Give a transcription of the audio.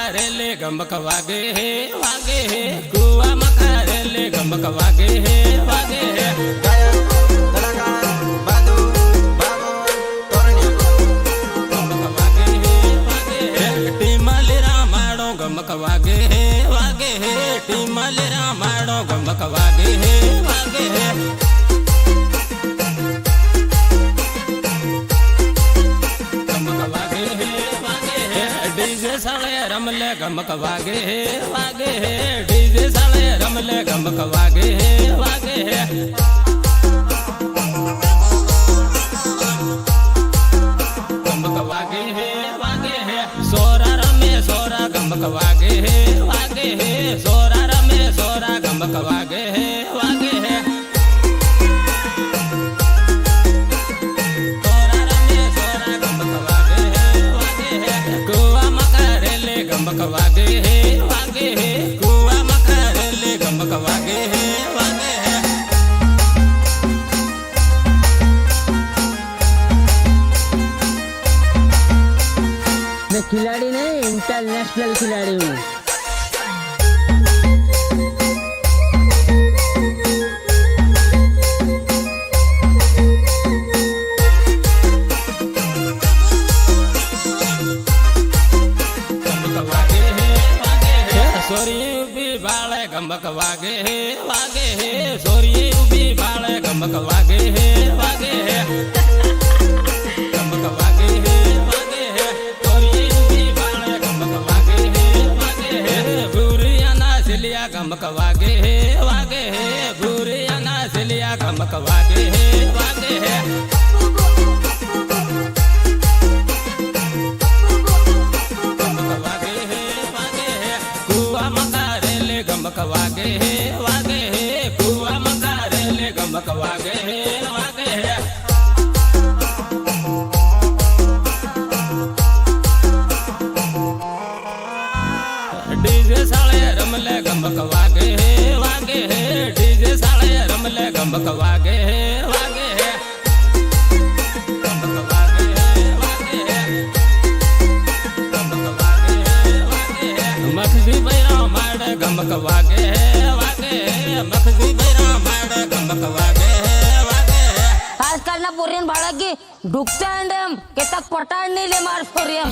मकारेले गमक वागे हे वागे हे कुआ मकारेले गमक वागे हे वागे हे गमक वागे हे वागे हे टीमलेरा माड़ो गमक वागे हे वागे हे गमक वागे हे वागे हे डीजे साले रमले गमक वागे हे वागे हे डीजे साले रमले गमक वागे हे वागे हे गमक वागे हे वागे हे सोरा रमे सोरा गमक वागे हे वागे हे सोरा रमे सोरा गमक वागे हे वागे हे सोरा रमे सोरा गमक वागे हे वागे हे कुआ मकारेले गमक वागे हे वागे हे कुआ मकारेले गमक वागे हे वागे हे मैं खिलाड़ी नहीं इंटरनेशनल खिलाड़ी हूँ। सोरी उबी बाले गमक वागे हे वागे हे सोरी उबी बाले गमक वागे हे वागे हे गमक वागे हे वागे हे सोरी उबी बाले गमक वागे हे वागे हे बुरिया ना सिलिया गमक वागे हे वागे हे बुरिया ना सिलिया गमक वागे हे वागे हे गमक वागे हे वागे हे कुआ मकारेले गमक वागे हे वागे हे डीजे साले रमले गमक वागे हे वागे हे डीजे साले रमले गमक वागे हे वागे हे गमक वागे हे वागे हे गमक वागे हे वागे हे मखदी बैरा माड़ गमक वागे हे वागे हे मखदी बैरा माड़ गमक वागे हे वागे हे आजकाल ना पोरीन बाळा की डुकता अंडम केता पटाडनीले मार पोरिया